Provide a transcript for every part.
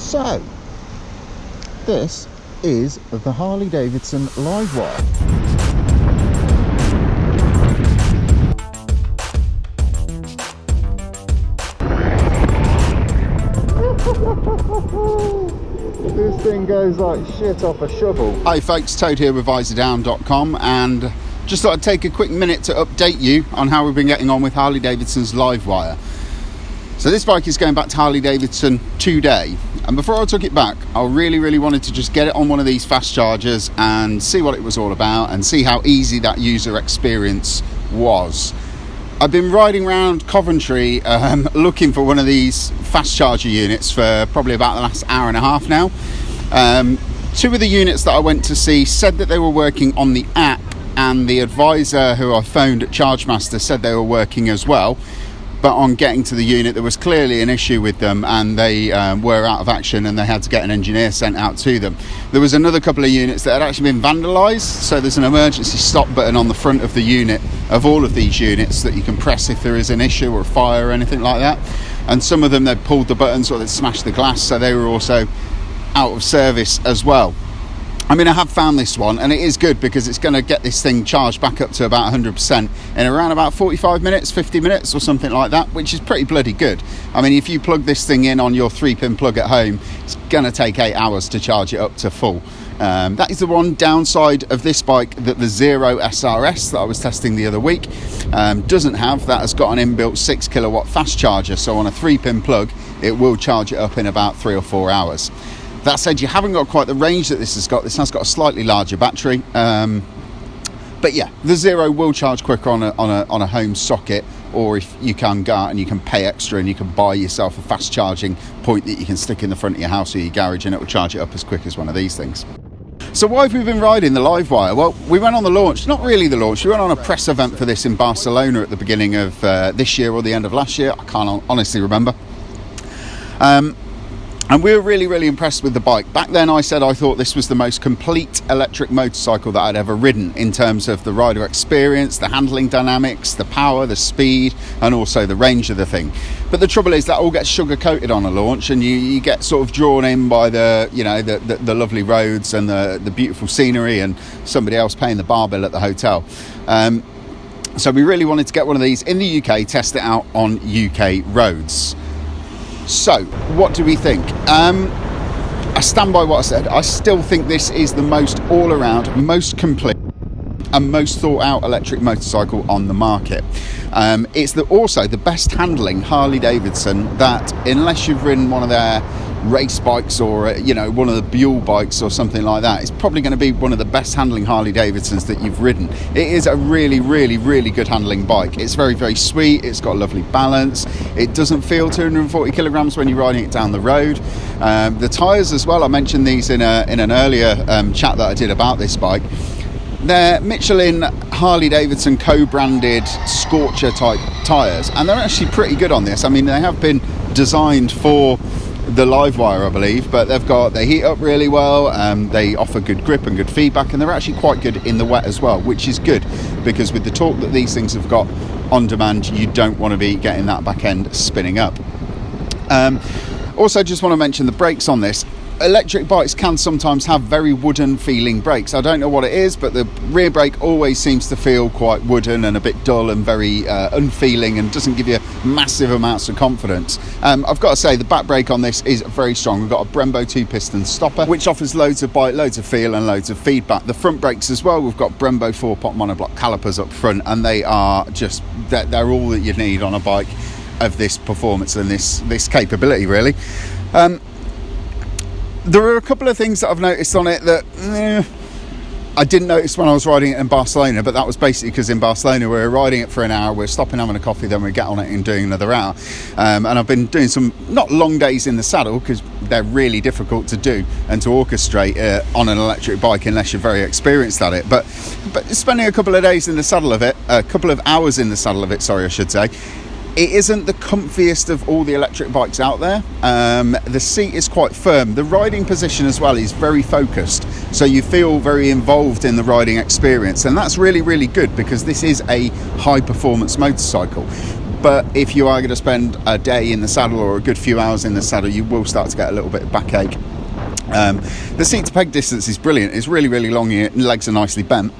So, this is the Harley Davidson Livewire. This thing goes like shit off a shovel. Hi folks, Toad here with VisorDown.com, and just thought I'd take a quick minute to update you on how we've been getting on with Harley Davidson's Livewire. So this bike is going back to Harley Davidson today, and before I took it back, I really wanted to just get it on one of these fast chargers and see what it was all about and see how easy that user experience was. I've been riding around Coventry looking for one of these fast charger units for probably about the last hour and a half now. Two of the units that I went to see said that they were working on the app, and the advisor who I phoned at ChargeMaster said they were working as well. But on getting to the unit, there was clearly an issue with them, and they were out of action, and they had to get an engineer sent out to them. There was another couple of units that had actually been vandalised, so there's an emergency stop button on the front of the unit of all of these units that you can press if there is an issue or a fire or anything like that. And some of them, they'd pulled the buttons or they'd smashed the glass, so they were also out of service as well. I mean, I have found this one, and it is good because it's going to get this thing charged back up to about 100% in around about 45 minutes, 50 minutes or something like that, which is pretty bloody good. I mean, if you plug this thing in on your 3-pin plug at home, it's going to take 8 hours to charge it up to full. That is the one downside of this bike that the Zero SRS that I was testing the other week doesn't have. That has got an inbuilt 6 kilowatt fast charger, so on a 3-pin plug it will charge it up in about 3 or 4 hours. That said, you haven't got quite the range that this has got. This has got a slightly larger battery, but yeah, the Zero will charge quicker on a home socket, or if you can go out and you can pay extra and you can buy yourself a fast charging point that you can stick in the front of your house or your garage, and it will charge it up as quick as one of these things. So why have we been riding the Livewire? Well, we went on the launch, not really the launch, we went on a press event for this in Barcelona at the beginning of this year or the end of last year. I can't honestly remember. And we were really impressed with the bike. Back then I said I thought this was the most complete electric motorcycle that I'd ever ridden in terms of the rider experience, the handling dynamics, the power, the speed, and also the range of the thing. But the trouble is that all gets sugar coated on a launch, and you get sort of drawn in by the lovely roads and the beautiful scenery and somebody else paying the bar bill at the hotel. So we really wanted to get one of these in the UK, test it out on UK roads. So, what do we think? I stand by what I said. I still think this is the most all-around, most complete and most thought-out electric motorcycle on the market. It's also the best handling Harley Davidson that, unless you've ridden one of their race bikes or one of the Buell bikes or something like that, it's probably going to be one of the best handling Harley Davidsons that you've ridden. It is a really good handling bike. It's very sweet. It's got lovely balance. It doesn't feel 240 kilograms when you're riding it down the road. The tyres as well, I mentioned these in an earlier chat that I did about this bike. They're Michelin Harley Davidson co-branded Scorcher type tyres, and they're actually pretty good on this. I mean, they have been designed for the Livewire, I believe, but they heat up really well, they offer good grip and good feedback, and they're actually quite good in the wet as well, which is good because with the torque that these things have got on demand, you don't want to be getting that back end spinning up. Also, just want to mention the brakes on this. Electric bikes can sometimes have very wooden feeling brakes. I don't know what it is, but the rear brake always seems to feel quite wooden and a bit dull and very unfeeling, and doesn't give you massive amounts of confidence. I've got to say the back brake on this is very strong. We've got a Brembo 2-piston stopper, which offers loads of bite, loads of feel and loads of feedback. The front brakes as well, we've got Brembo 4-pot monoblock calipers up front, and they are just, they're all that you need on a bike of this performance and this capability, really. There are a couple of things that I've noticed on it that I didn't notice when I was riding it in Barcelona, but that was basically because in Barcelona we were riding it for an hour, we're stopping having a coffee, then we get on it and doing another hour. And I've been doing some, not long days in the saddle, because they're really difficult to do and to orchestrate on an electric bike unless you're very experienced at it. But spending a couple of days in the saddle of it, a couple of hours in the saddle of it, sorry, I should say, it isn't the comfiest of all the electric bikes out there. The seat is quite firm. The riding position as well is very focused, so you feel very involved in the riding experience, and that's really good because this is a high performance motorcycle. but if you are going to spend a day in the saddle or a good few hours in the saddle, you will start to get a little bit of backache. The seat to peg distance is brilliant. It's really, really long. Your legs are nicely bent,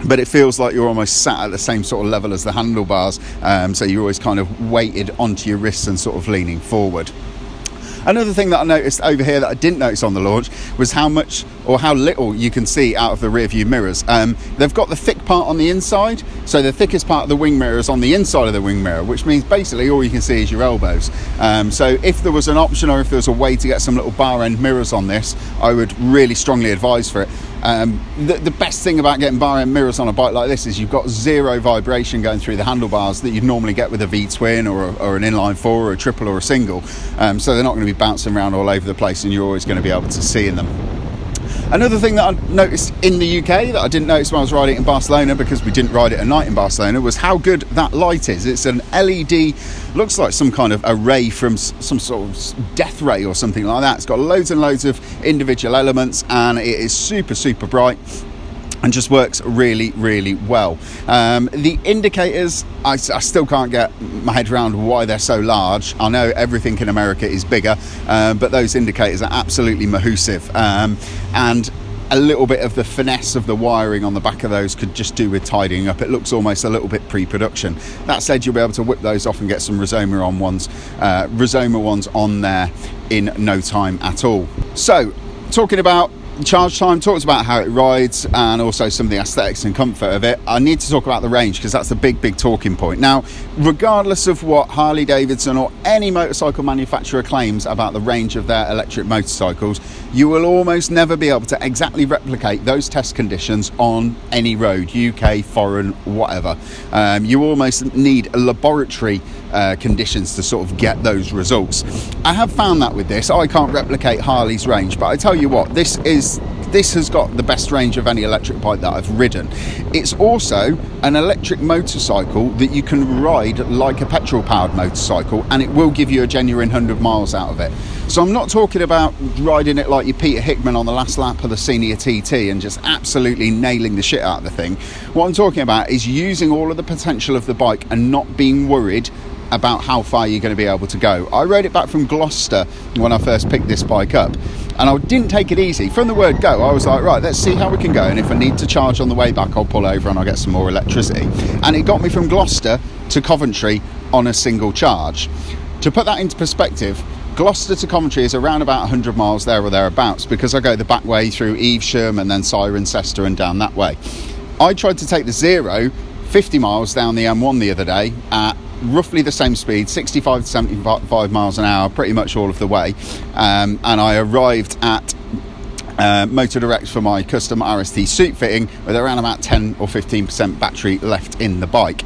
but it feels like you're almost sat at the same sort of level as the handlebars, so you're always kind of weighted onto your wrists and sort of leaning forward. Another thing that I noticed over here that I didn't notice on the launch was how much or how little you can see out of the rear view mirrors. They've got the thick part on the inside, so the thickest part of the wing mirror is on the inside of the wing mirror, which means basically all you can see is your elbows. So if there was an option, or if there was a way to get some little bar end mirrors on this, I would really strongly advise for it. The best thing about getting bar end mirrors on a bike like this is you've got zero vibration going through the handlebars that you'd normally get with a V-twin or an inline four or a triple or a single. So they're not going to be bouncing around all over the place, and you're always going to be able to see in them. Another thing that I noticed in the UK that I didn't notice when I was riding it in Barcelona, because we didn't ride it at night in Barcelona, was how good that light is. It's an LED, looks like some kind of array from some sort of death ray or something like that. It's got loads and loads of individual elements, and it is super, super bright and just works really, really well. The indicators, I still can't get my head around why they're so large. I know everything in America is bigger, but those indicators are absolutely massive. And a little bit of the finesse of the wiring on the back of those could just do with tidying up. It looks almost a little bit pre-production. That said, you'll be able to whip those off and get some Rizoma ones on there in no time at all. So, talking about charge time, talks about how it rides and also some of the aesthetics and comfort of it. I need to talk about the range, because that's a big talking point. Now, regardless of what Harley Davidson or any motorcycle manufacturer claims about the range of their electric motorcycles, you will almost never be able to exactly replicate those test conditions on any road, UK, foreign, whatever. You almost need laboratory conditions to sort of get those results. I have found that with this, I can't replicate Harley's range, but I tell you what, this has got the best range of any electric bike that I've ridden. It's also an electric motorcycle that you can ride like a petrol powered motorcycle, and it will give you a genuine 100 miles out of it. So I'm not talking about riding it like your Peter Hickman on the last lap of the Senior TT and just absolutely nailing the shit out of the thing. What I'm talking about is using all of the potential of the bike and not being worried about how far you're going to be able to go. I rode it back from Gloucester when I first picked this bike up, and I didn't take it easy. From the word go, I was like, right, let's see how we can go, and if I need to charge on the way back, I'll pull over and I'll get some more electricity. And it got me from Gloucester to Coventry on a single charge. To put that into perspective, Gloucester to Coventry is around about 100 miles there or thereabouts, because I go the back way through Evesham and then Cirencester and down that way. I tried to take the Zero 50 miles down the M1 the other day at roughly the same speed, 65 to 75 miles an hour, pretty much all of the way, and I arrived at Motor Direct for my custom RST suit fitting with around about 10 or 15% battery left in the bike.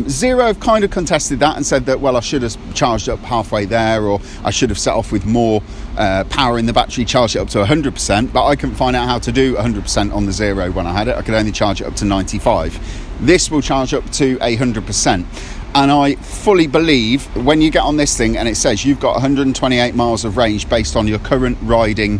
Zero have kind of contested that and said that, well, I should have charged up halfway there, or I should have set off with more power in the battery, charged it up to 100%, but I couldn't find out how to do 100% on the Zero when I had it. I could only charge it up to 95. This will charge up to 100%. And I fully believe when you get on this thing and it says you've got 128 miles of range based on your current riding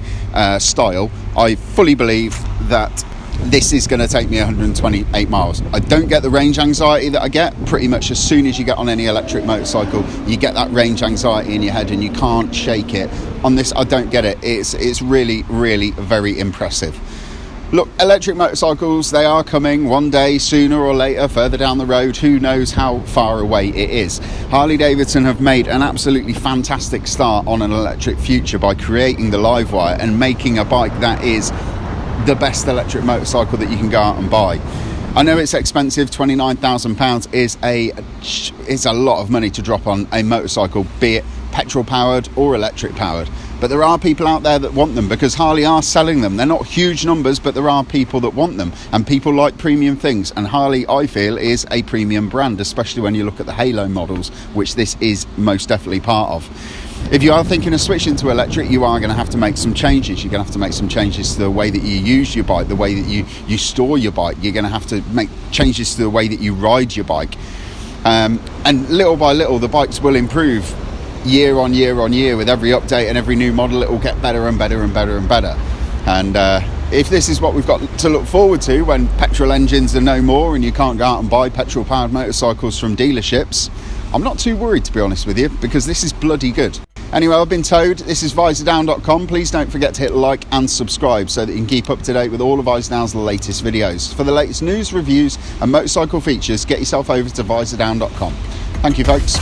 style, I fully believe that this is going to take me 128 miles. I don't get the range anxiety that I get pretty much as soon as you get on any electric motorcycle. You get that range anxiety in your head and you can't shake it. On this, I don't get it. It's really, really very impressive. Look, electric motorcycles, they are coming one day, sooner or later, further down the road. Who knows how far away it is. Harley Davidson have made an absolutely fantastic start on an electric future by creating the Livewire and making a bike that is the best electric motorcycle that you can go out and buy. I know it's expensive. £29,000 is a lot of money to drop on a motorcycle, be it petrol powered or electric powered. But there are people out there that want them, because Harley are selling them. They're not huge numbers, but there are people that want them, and people like premium things, and Harley, I feel, is a premium brand, especially when you look at the Halo models, which this is most definitely part of. If you are thinking of switching to electric, you are going to have to make some changes. You're going to have to make some changes to the way that you use your bike, the way that you store your bike. You're going to have to make changes to the way that you ride your bike, and little by little the bikes will improve. Year on year on year, with every update and every new model, it will get better and better and better and better. And if this is what we've got to look forward to when petrol engines are no more and you can't go out and buy petrol powered motorcycles from dealerships, I'm not too worried, to be honest with you, because this is bloody good. Anyway, I've been Toad. This is VisorDown.com. Please don't forget to hit like and subscribe so that you can keep up to date with all of VisorDown's latest videos. For the latest news, reviews and motorcycle features, get yourself over to VisorDown.com. Thank you, folks.